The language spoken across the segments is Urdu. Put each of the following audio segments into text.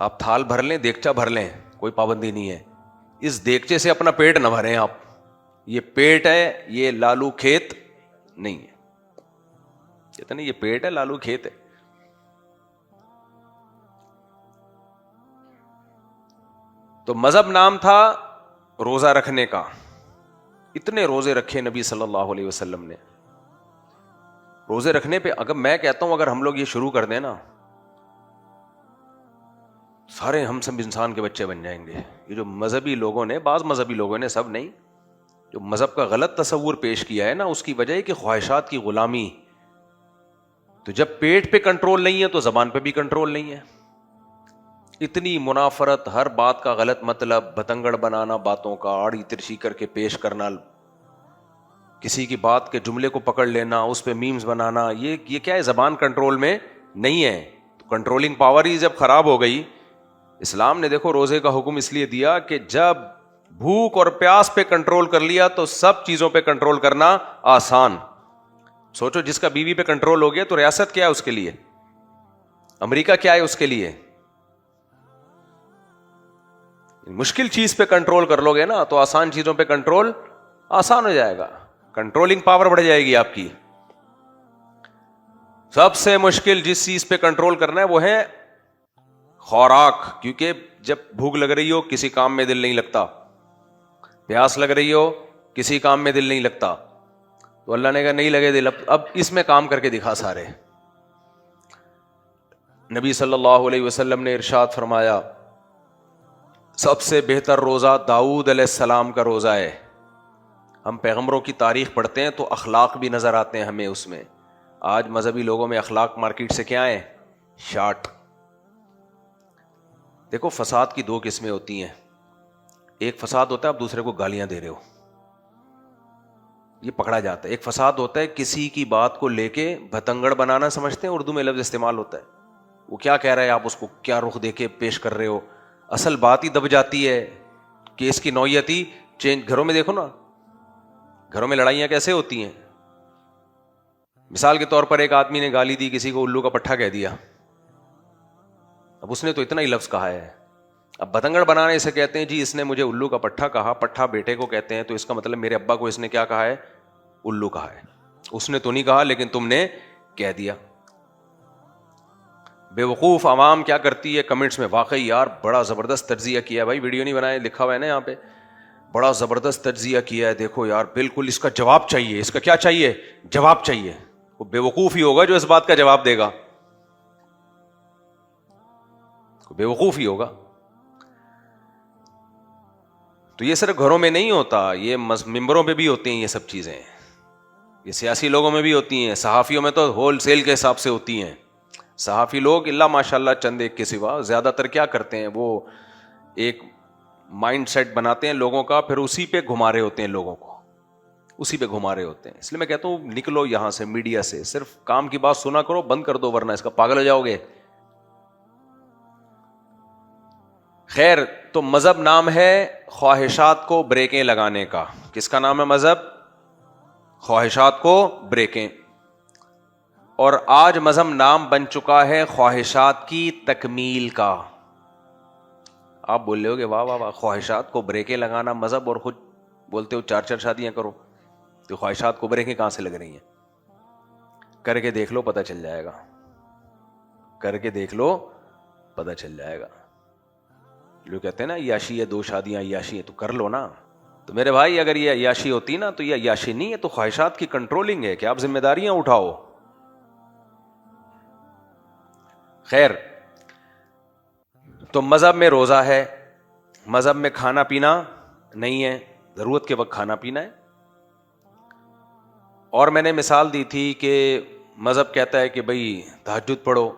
آپ تھال بھر لیں, دیگچا بھر لیں, کوئی پابندی نہیں ہے. اس دیگچے سے اپنا پیٹ نہ بھریں آپ. یہ پیٹ ہے, یہ لالو کھیت نہیں ہے. کہتے نہیں یہ پیٹ ہے, لالو کھیت ہے. تو مذہب نام تھا روزہ رکھنے کا. اتنے روزے رکھے نبی صلی اللہ علیہ وسلم نے. روزے رکھنے پہ اگر میں کہتا ہوں اگر ہم لوگ یہ شروع کر دیں نا, سارے ہم سب انسان کے بچے بن جائیں گے. یہ جو مذہبی لوگوں نے, بعض مذہبی لوگوں نے, سب نہیں, جو مذہب کا غلط تصور پیش کیا ہے نا, اس کی وجہ ہے کہ خواہشات کی غلامی. تو جب پیٹ پہ کنٹرول نہیں ہے تو زبان پہ بھی کنٹرول نہیں ہے. اتنی منافرت, ہر بات کا غلط مطلب, بتنگڑ بنانا باتوں کا, آڑی ترچھی کر کے پیش کرنا, کسی کی بات کے جملے کو پکڑ لینا, اس پہ میمز بنانا, یہ کیا ہے, زبان کنٹرول میں نہیں ہے. تو کنٹرولنگ پاور ہی جب خراب ہو گئی, اسلام نے دیکھو روزے کا حکم اس لیے دیا کہ جب بھوک اور پیاس پہ کنٹرول کر لیا تو سب چیزوں پہ کنٹرول کرنا آسان. سوچو جس کا بیوی پہ کنٹرول ہو گیا تو ریاست کیا ہے اس کے لیے, امریکہ کیا ہے اس کے لیے. مشکل چیز پہ کنٹرول کر لو گے نا تو آسان چیزوں پہ کنٹرول آسان ہو جائے گا. کنٹرولنگ پاور بڑھ جائے گی آپ کی. سب سے مشکل جس چیز پہ کنٹرول کرنا ہے وہ ہے خوراک, کیونکہ جب بھوک لگ رہی ہو کسی کام میں دل نہیں لگتا, پیاس لگ رہی ہو کسی کام میں دل نہیں لگتا. تو اللہ نے کہا نہیں لگے دل, اب اس میں کام کر کے دکھا سارے. نبی صلی اللہ علیہ وسلم نے ارشاد فرمایا سب سے بہتر روزہ داؤد علیہ السلام کا روزہ ہے. ہم پیغمبروں کی تاریخ پڑھتے ہیں تو اخلاق بھی نظر آتے ہیں ہمیں اس میں. آج مذہبی لوگوں میں اخلاق مارکیٹ سے کیا ہے, شارٹ. دیکھو فساد کی دو قسمیں ہوتی ہیں. ایک فساد ہوتا ہے آپ دوسرے کو گالیاں دے رہے ہو, یہ پکڑا جاتا ہے. ایک فساد ہوتا ہے کسی کی بات کو لے کے بھتنگڑ بنانا, سمجھتے ہیں اردو میں لفظ استعمال ہوتا ہے, وہ کیا کہہ رہا ہے آپ اس کو کیا رخ دے کے پیش کر رہے ہو, اصل بات ہی دب جاتی ہے, کیس کی نوعیت ہی چینج. گھروں میں دیکھو نا, گھروں میں لڑائیاں کیسے ہوتی ہیں. مثال کے طور پر ایک آدمی نے گالی دی, کسی کو الو کا پٹھا کہہ دیا. اب اس نے تو اتنا ہی لفظ کہا ہے. اب بتنگڑ بنانے سے کہتے ہیں جی اس نے مجھے الو کا پٹھا کہا, پٹھا بیٹے کو کہتے ہیں, تو اس کا مطلب میرے ابا کو اس نے کیا کہا ہے, الو کہا ہے. اس نے تو نہیں کہا لیکن تم نے کہہ دیا. بے وقوف عوام کیا کرتی ہے کمنٹس میں, واقعی یار بڑا زبردست تجزیہ کیا ہے بھائی, ویڈیو نہیں بنائے, لکھا ہوا ہے نا یہاں پہ, بڑا زبردست تجزیہ کیا ہے, دیکھو یار بالکل اس کا جواب چاہیے, اس کا کیا چاہیے, جواب چاہیے. وہ بے وقوف ہی ہوگا جو اس بات کا جواب دے گا, بے وقوف ہی ہوگا. تو یہ صرف گھروں میں نہیں ہوتا, یہ ممبروں پہ بھی ہوتی ہیں یہ سب چیزیں, یہ سیاسی لوگوں میں بھی ہوتی ہیں, صحافیوں میں تو ہول سیل کے حساب سے ہوتی ہیں. صحافی لوگ اللہ ماشاء اللہ چند ایک کے سوا زیادہ تر کیا کرتے ہیں, وہ ایک مائنڈ سیٹ بناتے ہیں لوگوں کا, پھر اسی پہ گھما رہے ہوتے ہیں لوگوں کو, اسی پہ گھما رہے ہوتے ہیں. اس لیے میں کہتا ہوں نکلو یہاں سے, میڈیا سے, صرف کام کی بات سنا کرو, بند کر دو ورنہ اس کا پاگل ہو جاؤ گے. خیر, تو مذہب نام ہے خواہشات کو بریکیں لگانے کا. کس کا نام ہے مذہب؟ خواہشات کو بریکیں. اور آج مذہب نام بن چکا ہے خواہشات کی تکمیل کا. آپ بول رہے ہو کہ واہ واہ واہ, خواہشات کو بریکیں لگانا مذہب, اور خود بولتے ہو 4 شادیاں کرو. تو خواہشات کو بریکیں کہاں سے لگ رہی ہیں؟ کر کے دیکھ لو پتہ چل جائے گا, کر کے دیکھ لو پتہ چل جائے گا. لوگ کہتے ہیں نا عیاشی ہے, 2 شادیاں عیاشی ہے, تو کر لو نا. تو میرے بھائی اگر یہ عیاشی ہوتی نا تو یہ عیاشی نہیں ہے, تو خواہشات کی کنٹرولنگ ہے کہ آپ ذمہ داریاں اٹھاؤ. خیر, تو مذہب میں روزہ ہے, مذہب میں کھانا پینا نہیں ہے, ضرورت کے وقت کھانا پینا ہے. اور میں نے مثال دی تھی کہ مذہب کہتا ہے کہ بھئی تہجد پڑھو.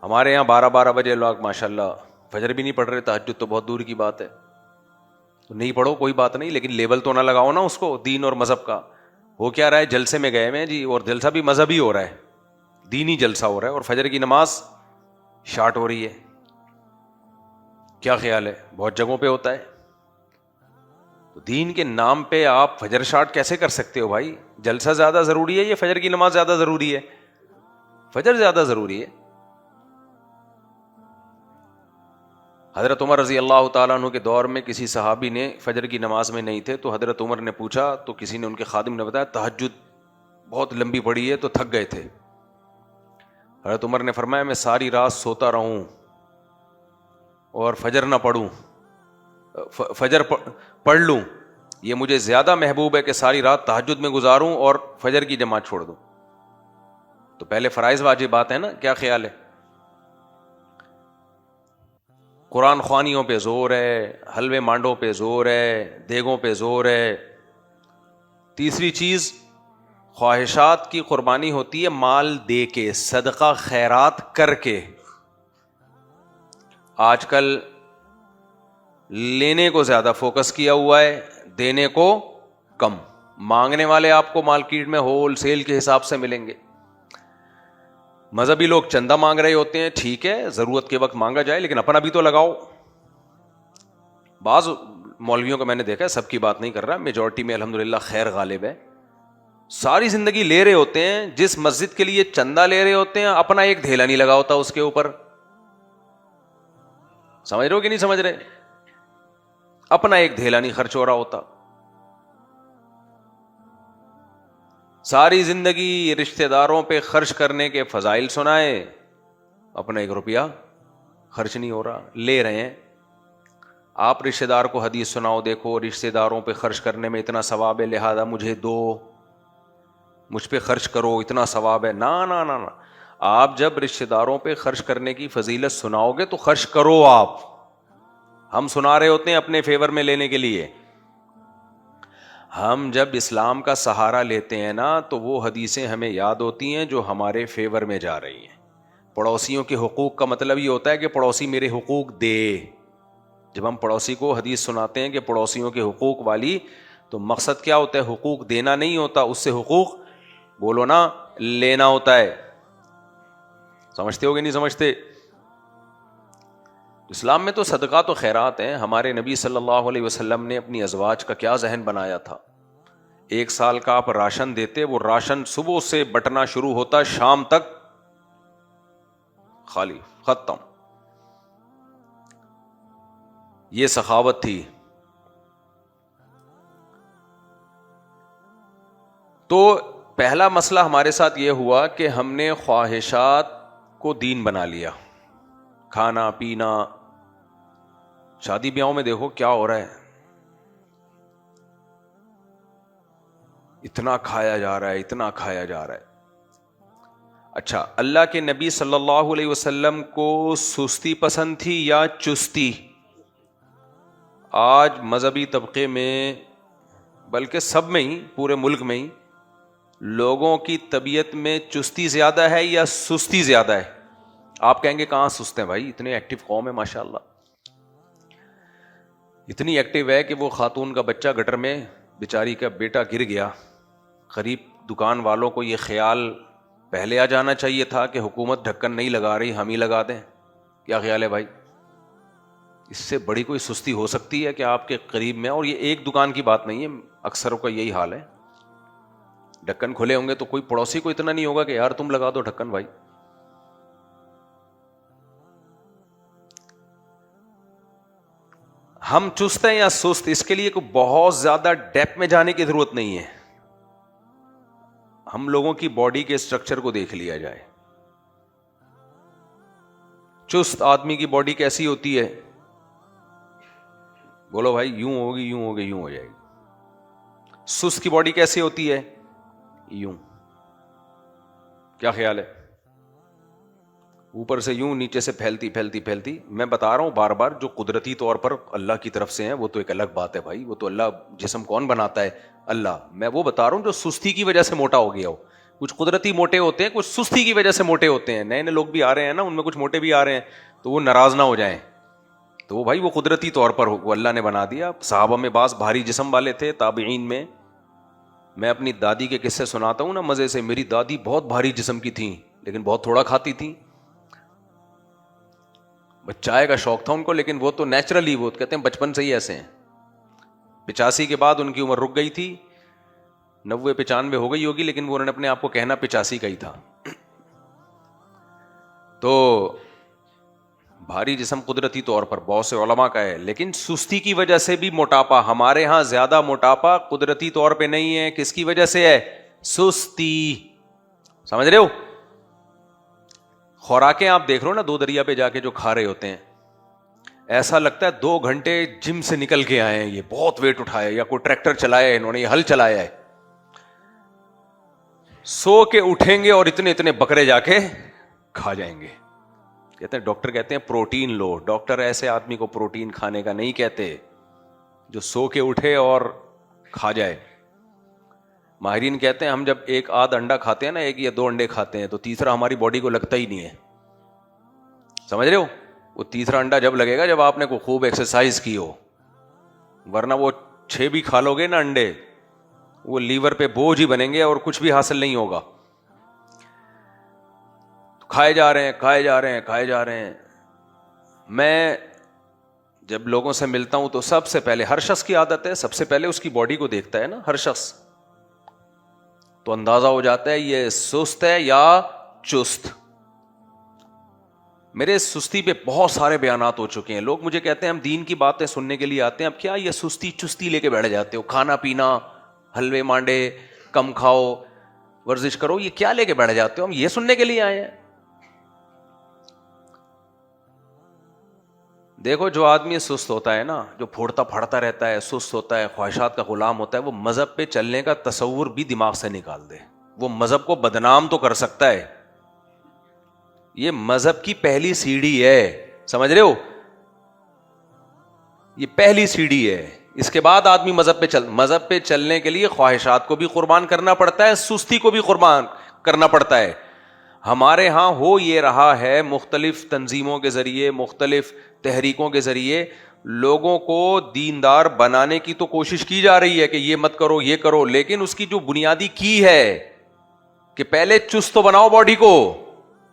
ہمارے یہاں 12 بجے لوگ ماشاءاللہ فجر بھی نہیں پڑھ رہے, تہجد تو بہت دور کی بات ہے. تو نہیں پڑھو کوئی بات نہیں, لیکن لیبل تو نہ لگاؤ نا اس کو دین اور مذہب کا. ہو کیا رہا ہے, جلسے میں گئے میں جی, اور جلسہ بھی مذہبی ہو رہا ہے, دینی جلسہ ہو رہا ہے, اور فجر کی نماز شارٹ ہو رہی ہے. کیا خیال ہے؟ بہت جگہوں پہ ہوتا ہے. تو دین کے نام پہ آپ فجر شارٹ کیسے کر سکتے ہو بھائی؟ جلسہ زیادہ ضروری ہے یا فجر کی نماز زیادہ ضروری ہے؟ فجر زیادہ ضروری ہے. حضرت عمر رضی اللہ تعالیٰ عنہ کے دور میں کسی صحابی نے فجر کی نماز میں نہیں تھے، تو حضرت عمر نے پوچھا، تو کسی نے ان کے خادم نے بتایا تہجد بہت لمبی پڑی ہے تو تھک گئے تھے۔ حضرت عمر نے فرمایا میں ساری رات سوتا رہوں اور فجر نہ پڑھوں، فجر پڑھ لوں، یہ مجھے زیادہ محبوب ہے کہ ساری رات تہجد میں گزاروں اور فجر کی جماعت چھوڑ دوں۔ تو پہلے فرائض واجبات ہیں نا، کیا خیال ہے؟ قرآن خوانیوں پہ زور ہے، حلوے مانڈوں پہ زور ہے، دیگوں پہ زور ہے۔ تیسری چیز خواہشات کی قربانی ہوتی ہے مال دے کے، صدقہ خیرات کر کے۔ آج کل لینے کو زیادہ فوکس کیا ہوا ہے، دینے کو کم۔ مانگنے والے آپ کو مارکیٹ میں ہول سیل کے حساب سے ملیں گے۔ مذہبی لوگ چندہ مانگ رہے ہوتے ہیں، ٹھیک ہے ضرورت کے وقت مانگا جائے، لیکن اپنا بھی تو لگاؤ۔ بعض مولویوں کو میں نے دیکھا ہے، سب کی بات نہیں کر رہا، میجورٹی میں الحمدللہ خیر غالب ہے، ساری زندگی لے رہے ہوتے ہیں، جس مسجد کے لیے چندہ لے رہے ہوتے ہیں اپنا ایک دھیلا نہیں لگا ہوتا اس کے اوپر۔ سمجھ رہے ہو کہ نہیں سمجھ رہے؟ اپنا ایک دھیلا نہیں خرچ ہو رہا ہوتا۔ ساری زندگی رشتہ داروں پہ خرچ کرنے کے فضائل سنائے، اپنا ایک روپیہ خرچ نہیں ہو رہا، لے رہے ہیں۔ آپ رشتہ دار کو حدیث سناؤ، دیکھو رشتہ داروں پہ خرچ کرنے میں اتنا ثواب ہے لہذا مجھے دو، مجھ پہ خرچ کرو اتنا ثواب ہے۔ نا نا نا نا، آپ جب رشتہ داروں پہ خرچ کرنے کی فضیلت سناؤ گے تو خرچ کرو آپ۔ ہم سنا رہے ہوتے ہیں اپنے فیور میں لینے کے لیے۔ ہم جب اسلام کا سہارا لیتے ہیں نا تو وہ حدیثیں ہمیں یاد ہوتی ہیں جو ہمارے فیور میں جا رہی ہیں۔ پڑوسیوں کے حقوق کا مطلب یہ ہوتا ہے کہ پڑوسی میرے حقوق دے۔ جب ہم پڑوسی کو حدیث سناتے ہیں کہ پڑوسیوں کے حقوق والی، تو مقصد کیا ہوتا ہے؟ حقوق دینا نہیں ہوتا، اس سے حقوق بولو نا لینا ہوتا ہے۔ سمجھتے ہو کہ نہیں سمجھتے؟ اسلام میں تو صدقات و خیرات ہیں۔ ہمارے نبی صلی اللہ علیہ وسلم نے اپنی ازواج کا کیا ذہن بنایا تھا؟ 1 سال کا آپ راشن دیتے، وہ راشن صبح سے بٹنا شروع ہوتا، شام تک خالی، ختم۔ یہ سخاوت تھی۔ تو پہلا مسئلہ ہمارے ساتھ یہ ہوا کہ ہم نے خواہشات کو دین بنا لیا۔ کھانا پینا، شادی بیاہوں میں دیکھو کیا ہو رہا ہے، اتنا کھایا جا رہا ہے، اتنا کھایا جا رہا ہے۔ اچھا، اللہ کے نبی صلی اللہ علیہ وسلم کو سستی پسند تھی یا چستی؟ آج مذہبی طبقے میں، بلکہ سب میں ہی، پورے ملک میں ہی لوگوں کی طبیعت میں چستی زیادہ ہے یا سستی زیادہ ہے؟ آپ کہیں گے کہاں سست ہیں بھائی، اتنے ایکٹیو قوم ہے ماشاءاللہ۔ اتنی ایکٹیو ہے کہ وہ خاتون کا بچہ گٹر میں، بیچاری کا بیٹا گر گیا، قریب دکان والوں کو یہ خیال پہلے آ جانا چاہیے تھا کہ حکومت ڈھکن نہیں لگا رہی، ہم ہی لگا دیں۔ کیا خیال ہے بھائی؟ اس سے بڑی کوئی سستی ہو سکتی ہے کہ آپ کے قریب میں، اور یہ ایک دکان کی بات نہیں ہے، اکثروں کا یہی حال ہے۔ ڈھکن کھلے ہوں گے تو کوئی پڑوسی کو اتنا نہیں ہوگا کہ یار تم لگا دو ڈھکن بھائی۔ ہم چست ہیں یا سست، اس کے لیے کوئی بہت زیادہ ڈیپ میں جانے کی ضرورت نہیں ہے۔ ہم لوگوں کی باڈی کے اسٹرکچر کو دیکھ لیا جائے۔ چست آدمی کی باڈی کیسی ہوتی ہے؟ بولو بھائی، یوں ہوگی، یوں ہوگی، یوں ہو جائے گی۔ سست کی باڈی کیسی ہوتی ہے؟ یوں۔ کیا خیال ہے؟ اوپر سے یوں، نیچے سے پھیلتی پھیلتی پھیلتی۔ میں بتا رہا ہوں بار بار، جو قدرتی طور پر اللہ کی طرف سے ہیں وہ تو ایک الگ بات ہے بھائی، وہ تو اللہ، جسم کون بناتا ہے؟ اللہ۔ میں وہ بتا رہا ہوں جو سستی کی وجہ سے موٹا ہو گیا ہو۔ کچھ قدرتی موٹے ہوتے ہیں، کچھ سستی کی وجہ سے موٹے ہوتے ہیں۔ نئے نئے لوگ بھی آ رہے ہیں نا، ان میں کچھ موٹے بھی آ رہے ہیں، تو وہ ناراض نہ ہو جائیں۔ تو وہ بھائی وہ قدرتی طور پر وہ اللہ نے بنا دیا۔ صحابہ میں بعض بھاری جسم والے تھے، تابعین میں۔ میں اپنی دادی کے قصے سناتا ہوں نا مزے سے۔ میری دادی بہت بھاری جسم کی تھیں لیکن بہت تھوڑا کھاتی تھیں۔ چائے کا شوق تھا ان کو، لیکن وہ تو نیچرلی، وہ کہتے ہیں بچپن سے ہی ایسے ہیں۔ 85 کے بعد ان کی عمر رک گئی تھی، 90-95 ہو گئی ہوگی، لیکن وہ انہوں نے اپنے آپ کو کہنا 85 کا ہی تھا۔ تو بھاری جسم قدرتی طور پر بہت سے علماء کا ہے, لیکن سستی کی وجہ سے بھی موٹاپا. ہمارے ہاں زیادہ موٹاپا قدرتی طور پہ نہیں ہے, کس کی وجہ سے ہے؟ سستی. سمجھ رہے ہو؟ خوراکیں آپ دیکھ رہے ہو نا, دو دریا پہ جا کے جو کھا رہے ہوتے ہیں, ایسا لگتا ہے 2 گھنٹے جم سے نکل کے آئے ہیں, یہ بہت ویٹ اٹھایا, یا کوئی ٹریکٹر چلایا ہے انہوں نے, یہ ہل چلایا ہے. سو کے اٹھیں گے اور اتنے اتنے بکرے جا کے کھا جائیں گے. کہتے ہیں ڈاکٹر کہتے ہیں پروٹین لو. ڈاکٹر ایسے آدمی کو پروٹین کھانے کا نہیں کہتے جو سو کے اٹھے اور کھا جائے. ماہرین کہتے ہیں ہم جب 1 آدھ انڈا کھاتے ہیں نا, 1 یا 2 انڈے کھاتے ہیں, تو تیسرا ہماری باڈی کو لگتا ہی نہیں ہے. سمجھ رہے ہو؟ وہ تیسرا انڈا جب لگے گا جب آپ نے کوئی خوب ایکسرسائز کی ہو, ورنہ وہ 6 بھی کھا لو گے نا انڈے, وہ لیور پہ بوجھ ہی بنیں گے اور کچھ بھی حاصل نہیں ہوگا. کھائے جا رہے ہیں, کھائے جا رہے ہیں, کھائے جا رہے ہیں. میں جب لوگوں سے ملتا ہوں تو سب سے پہلے, ہر شخص کی عادت ہے, سب سے پہلے اس کی باڈی کو دیکھتا ہے نا ہر شخص, تو اندازہ ہو جاتا ہے یہ سست ہے یا چست. میرے سستی پہ بہت سارے بیانات ہو چکے ہیں. لوگ مجھے کہتے ہیں ہم دین کی باتیں سننے کے لیے آتے ہیں, اب کیا یہ سستی چستی لے کے بیٹھ جاتے ہو, کھانا پینا, حلوے مانڈے کم کھاؤ, ورزش کرو, یہ کیا لے کے بیٹھ جاتے ہو؟ ہم یہ سننے کے لیے آئے ہیں. دیکھو جو آدمی سست ہوتا ہے نا, جو پھوڑتا پھاڑتا رہتا ہے, سست ہوتا ہے, خواہشات کا غلام ہوتا ہے, وہ مذہب پہ چلنے کا تصور بھی دماغ سے نکال دے. وہ مذہب کو بدنام تو کر سکتا ہے, یہ مذہب کی پہلی سیڑھی ہے. سمجھ رہے ہو؟ یہ پہلی سیڑھی ہے. اس کے بعد آدمی مذہب پہ چلنے کے لیے خواہشات کو بھی قربان کرنا پڑتا ہے, سستی کو بھی قربان کرنا پڑتا ہے. ہمارے ہاں ہو یہ رہا ہے, مختلف تنظیموں کے ذریعے, مختلف تحریکوں کے ذریعے لوگوں کو دیندار بنانے کی تو کوشش کی جا رہی ہے کہ یہ مت کرو, یہ کرو, لیکن اس کی جو بنیادی کی ہے کہ پہلے چست تو بناؤ, باڈی کو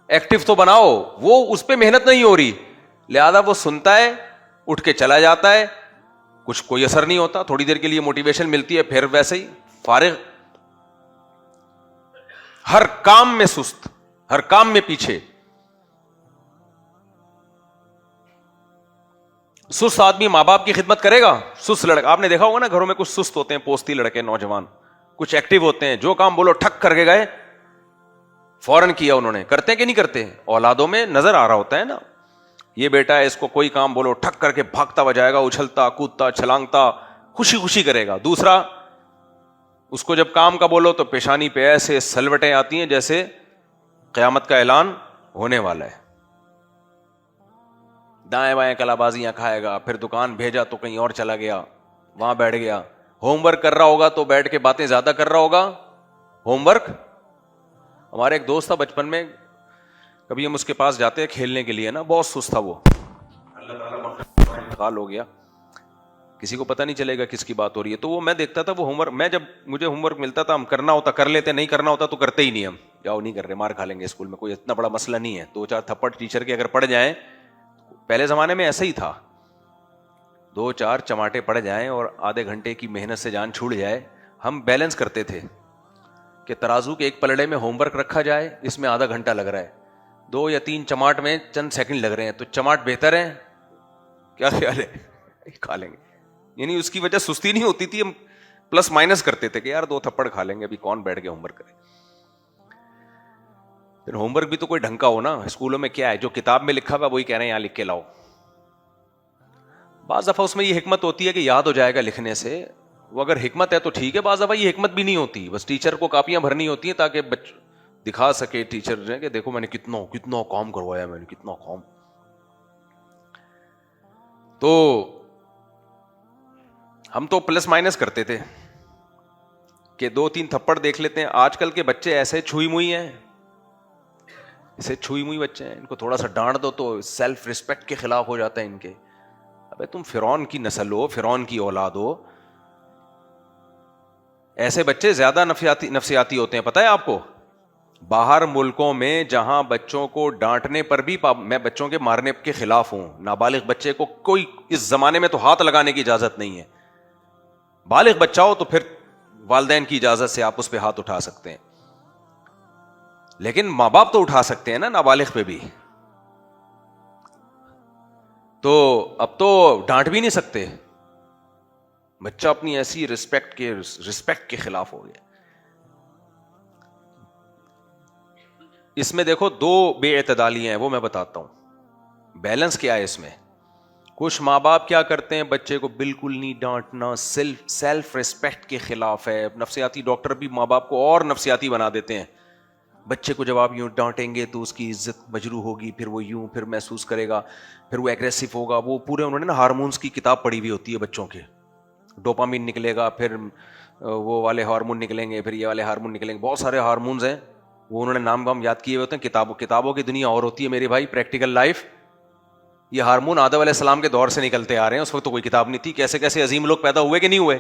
ایکٹیو تو بناؤ, وہ اس پہ محنت نہیں ہو رہی. لہذا وہ سنتا ہے, اٹھ کے چلا جاتا ہے, کچھ کوئی اثر نہیں ہوتا, تھوڑی دیر کے لیے موٹیویشن ملتی ہے, پھر ویسے ہی فارغ, ہر کام میں سست, ہر کام میں پیچھے. سست آدمی ماں باپ کی خدمت کرے گا؟ سست لڑکا, آپ نے دیکھا ہوگا نا گھروں میں کچھ سست ہوتے ہیں, پوستی لڑکے, نوجوان, کچھ ایکٹیو ہوتے ہیں, جو کام بولو ٹھک کر کے گئے, فوراً کیا انہوں نے. کرتے کہ نہیں کرتے؟ اولادوں میں نظر آ رہا ہوتا ہے نا, یہ بیٹا ہے, اس کو کوئی کام بولو ٹھک کر کے بھاگتا ہوا جائے گا, اچھلتا کودتا چھلانگتا خوشی خوشی کرے گا. دوسرا, اس کو جب کام کا بولو تو پیشانی پہ ایسے سلوٹیں آتی ہیں جیسے قیامت کا اعلان ہونے والا ہے. دائیں بائیں کلا بازیاں کھائے گا, پھر دکان بھیجا تو کہیں اور چلا گیا, وہاں بیٹھ گیا. ہوم ورک کر رہا ہوگا تو بیٹھ کے باتیں زیادہ کر رہا ہوگا. ہوم ورک, ہمارے ایک دوست تھا بچپن میں, کبھی ہم اس کے پاس جاتے ہیں کھیلنے کے لیے نا, بہت سست تھا وہ, اللہ تعالیٰ انتقال ہو گیا, کسی کو پتہ نہیں چلے گا کس کی بات ہو رہی ہے. تو وہ میں دیکھتا تھا وہ ہوم ورک, میں جب مجھے ہوم ورک ملتا تھا, ہم کرنا ہوتا کر لیتے, نہیں کرنا ہوتا تو کرتے ہی نہیں. ہم جاؤ نہیں کر رہے, مار کھا لیں گے اسکول میں, کوئی اتنا بڑا مسئلہ نہیں ہے, 2-4 تھپڑ ٹیچر کے اگر پڑ جائیں, پہلے زمانے میں ایسا ہی تھا, 2-4 چماٹے پڑ جائیں اور آدھے گھنٹے کی محنت سے جان چھوٹ جائے. ہم بیلنس کرتے تھے کہ ترازو کے ایک پلڑے میں ہوم ورک رکھا جائے, اس میں آدھا گھنٹہ لگ رہا ہے, 2 یا 3 چماٹ میں چند سیکنڈ لگ رہے ہیں, تو چماٹ بہتر ہے, کیا خیال ہے, کھا لیں گے. یعنی اس کی وجہ سستی نہیں ہوتی تھی, ہم پلس مائنس کرتے تھے کہ یار 2 تھپڑ کھا لیں گے, ابھی کون بیٹھ کے ہوم ورک کرے. پھر ہوم ورک بھی تو کوئی ڈھنگ کا ہو نا. اسکولوں میں کیا ہے, جو کتاب میں لکھا ہوا وہی کہہ رہے ہیں یہاں لکھ کے لاؤ. بعض دفعہ اس میں یہ حکمت ہوتی ہے کہ یاد ہو جائے گا لکھنے سے, وہ اگر حکمت ہے تو ٹھیک ہے. بعض دفعہ یہ حکمت بھی نہیں ہوتی, بس ٹیچر کو کاپیاں بھرنی ہوتی ہیں تاکہ دکھا سکے ٹیچر نے کہ دیکھو میں نے کتنا کام کروایا, میں نے کتنا کام. تو ہم تو پلس مائنس کرتے تھے کہ 2-3 تھپڑ دیکھ لیتے ہیں. آج کل کے بچے ایسے چھوئی موئی ہیں, ایسے چھوئی موئی بچے ہیں, ان کو تھوڑا سا ڈانٹ دو تو سیلف ریسپیکٹ کے خلاف ہو جاتا ہے ان کے. ابے تم فرعون کی نسل ہو, فرعون کی اولاد ہو. ایسے بچے زیادہ نفسیاتی ہوتے ہیں, پتہ ہے آپ کو. باہر ملکوں میں جہاں بچوں کو ڈانٹنے پر بھی, میں بچوں کے مارنے کے خلاف ہوں, نابالغ بچے کو کوئی اس زمانے میں تو ہاتھ لگانے کی اجازت نہیں ہے. بالغ بچہ ہو تو پھر والدین کی اجازت سے آپ اس پہ ہاتھ اٹھا سکتے ہیں, لیکن ماں باپ تو اٹھا سکتے ہیں نا نابالغ پہ بھی. تو اب تو ڈانٹ بھی نہیں سکتے, بچہ اپنی ایسی رسپیکٹ کے خلاف ہو گیا. اس میں دیکھو دو بے اعتدالیاں ہیں, وہ میں بتاتا ہوں. بیلنس کیا ہے اس میں؟ کچھ ماں باپ کیا کرتے ہیں, بچے کو بالکل نہیں ڈانٹنا, سیلف ریسپیکٹ کے خلاف ہے. نفسیاتی ڈاکٹر بھی ماں باپ کو اور نفسیاتی بنا دیتے ہیں. بچے کو جب آپ یوں ڈانٹیں گے تو اس کی عزت مجروح ہوگی, پھر وہ یوں پھر محسوس کرے گا, پھر وہ ایگریسو ہوگا. وہ پورے انہوں نے نا ہارمونس کی کتاب پڑھی ہوئی ہوتی ہے بچوں کے. ڈوپامین نکلے گا, پھر وہ والے ہارمون نکلیں گے, پھر یہ والے ہارمون نکلیں گے. بہت سارے ہارمونز ہیں, وہ انہوں نے نام وام یاد کیے ہوتے ہیں. کتابوں کی دنیا اور ہوتی ہے میرے بھائی, پریکٹیکل لائف. یہ ہارمون آدم علیہ السلام کے دور سے نکلتے آ رہے ہیں, اس وقت تو کوئی کتاب نہیں تھی. کیسے کیسے عظیم لوگ پیدا ہوئے کہ نہیں ہوئے,